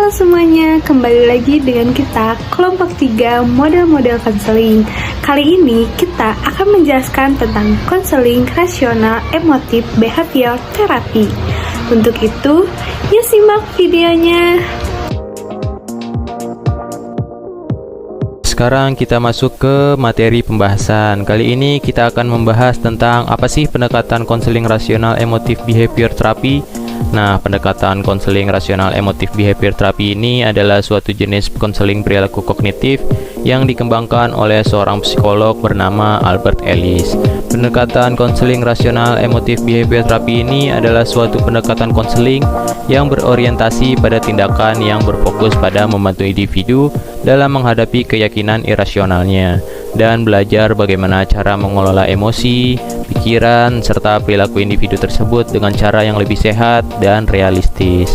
Halo semuanya, kembali lagi dengan kita kelompok 3 model-model konseling. Kali ini kita akan menjelaskan tentang konseling rasional emotif behavior therapy. Untuk itu, yuk simak videonya. Sekarang kita masuk ke materi pembahasan. Kali ini kita akan membahas tentang apa sih pendekatan konseling rasional emotif behavior therapy. Nah, pendekatan konseling rasional emotif behavior therapy ini adalah suatu jenis konseling perilaku kognitif yang dikembangkan oleh seorang psikolog bernama Albert Ellis. Pendekatan konseling rasional emotif behavior therapy ini adalah suatu pendekatan konseling yang berorientasi pada tindakan yang berfokus pada membantu individu dalam menghadapi keyakinan irasionalnya dan belajar bagaimana cara mengelola emosi, pikiran, serta perilaku individu tersebut dengan cara yang lebih sehat dan realistis.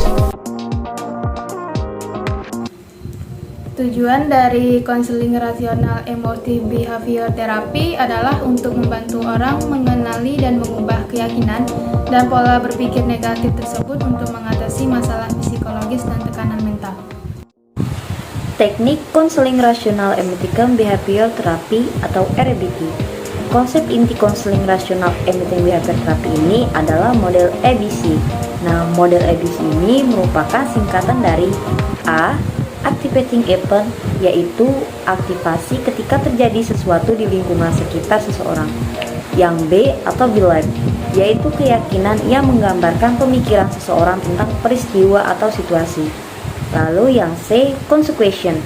Tujuan dari konseling rasional emotif behavior therapy adalah untuk membantu orang mengenali dan mengubah keyakinan dan pola berpikir negatif tersebut untuk mengatasi masalah psikologis dan tekanan mental. Teknik konseling rasional emotif behavior therapy atau RABT. Konsep inti konseling rasional emotif behavior therapy ini adalah model ABC. Nah, model ABC ini merupakan singkatan dari A, activating event, yaitu aktivasi ketika terjadi sesuatu di lingkungan sekitar seseorang. Yang B atau belief, yaitu keyakinan yang menggambarkan pemikiran seseorang tentang peristiwa atau situasi. Lalu yang C, consequence,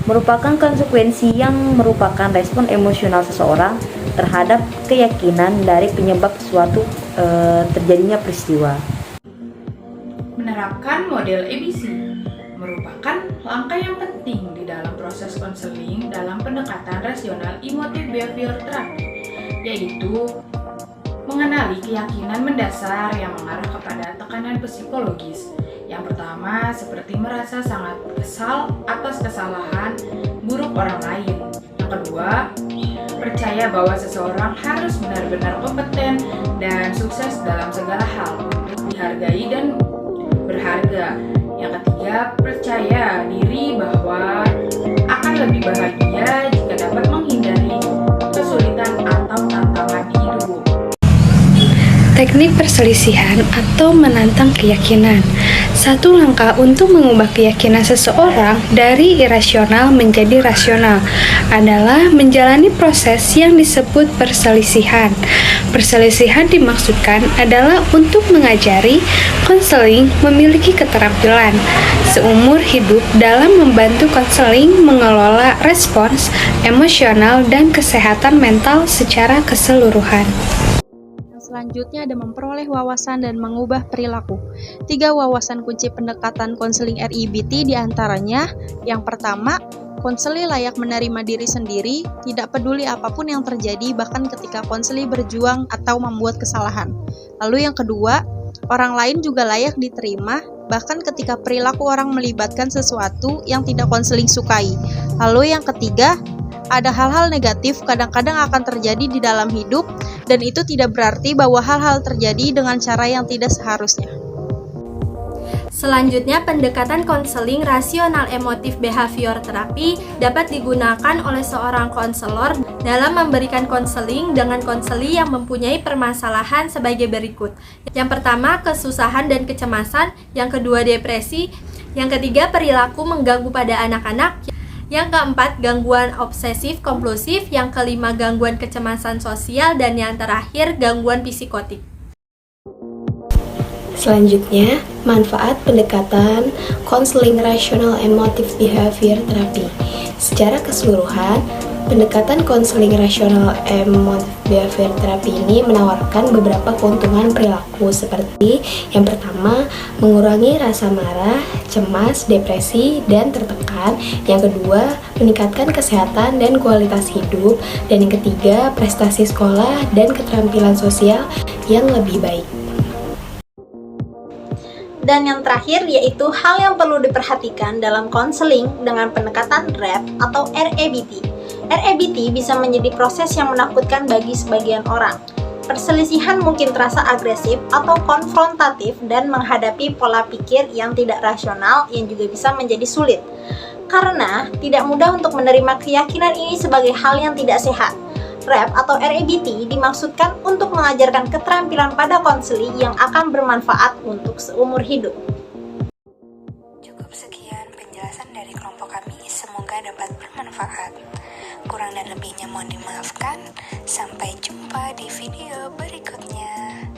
merupakan konsekuensi yang merupakan respon emosional seseorang terhadap keyakinan dari penyebab suatu terjadinya peristiwa. Menerapkan model ABC merupakan langkah yang penting di dalam proses konseling dalam pendekatan rasional emotif behavior therapy, yaitu mengenali keyakinan mendasar yang mengarah kepada tekanan psikologis. Yang pertama, seperti merasa sangat kesal atas kesalahan buruk orang lain. Yang kedua, percaya bahwa seseorang harus benar-benar kompeten dan sukses dalam segala hal untuk dihargai dan berharga. Yang ketiga, percaya diri bahwa akan lebih bahagia jika dapat menghindari kesulitan atau tantangan hidup. Teknik perselisihan atau menantang keyakinan. Satu langkah untuk mengubah keyakinan seseorang dari irasional menjadi rasional adalah menjalani proses yang disebut perselisihan. Perselisihan dimaksudkan adalah untuk mengajari konseling memiliki keterampilan seumur hidup dalam membantu konseling mengelola respons emosional dan kesehatan mental secara keseluruhan. Selanjutnya ada memperoleh wawasan dan mengubah perilaku. 3 wawasan kunci pendekatan konseling RABT diantaranya, yang pertama, konseli layak menerima diri sendiri, tidak peduli apapun yang terjadi bahkan ketika konseli berjuang atau membuat kesalahan. Lalu yang kedua, orang lain juga layak diterima, bahkan ketika perilaku orang melibatkan sesuatu yang tidak konseling sukai. Lalu yang ketiga, ada hal-hal negatif kadang-kadang akan terjadi di dalam hidup, dan itu tidak berarti bahwa hal-hal terjadi dengan cara yang tidak seharusnya. Selanjutnya, pendekatan konseling rasional emotif behavior therapy dapat digunakan oleh seorang konselor dalam memberikan konseling dengan konseli yang mempunyai permasalahan sebagai berikut. Yang pertama, kesusahan dan kecemasan. Yang kedua, depresi. Yang ketiga, perilaku mengganggu pada anak-anak. Yang keempat, gangguan obsesif kompulsif. Yang kelima, gangguan kecemasan sosial. Dan yang terakhir, gangguan psikotik. Selanjutnya, manfaat pendekatan konseling rasional emotif behavior therapy. Secara keseluruhan, pendekatan konseling rasional emotif behavior therapy ini menawarkan beberapa keuntungan perilaku seperti yang pertama, mengurangi rasa marah, cemas, depresi, dan tertekan. Yang kedua, meningkatkan kesehatan dan kualitas hidup. Dan yang ketiga, prestasi sekolah dan keterampilan sosial yang lebih baik. Dan yang terakhir yaitu hal yang perlu diperhatikan dalam konseling dengan pendekatan RAB atau RABT. RABT bisa menjadi proses yang menakutkan bagi sebagian orang. perselisihan mungkin terasa agresif atau konfrontatif dan menghadapi pola pikir yang tidak rasional yang juga bisa menjadi sulit. Karena tidak mudah untuk menerima keyakinan ini sebagai hal yang tidak sehat. RAP atau RABT dimaksudkan untuk mengajarkan keterampilan pada konseling yang akan bermanfaat untuk seumur hidup. Cukup sekian penjelasan dari kelompok kami, semoga dapat bermanfaat. Kurang dan lebihnya mohon dimaafkan. Sampai jumpa di video berikutnya.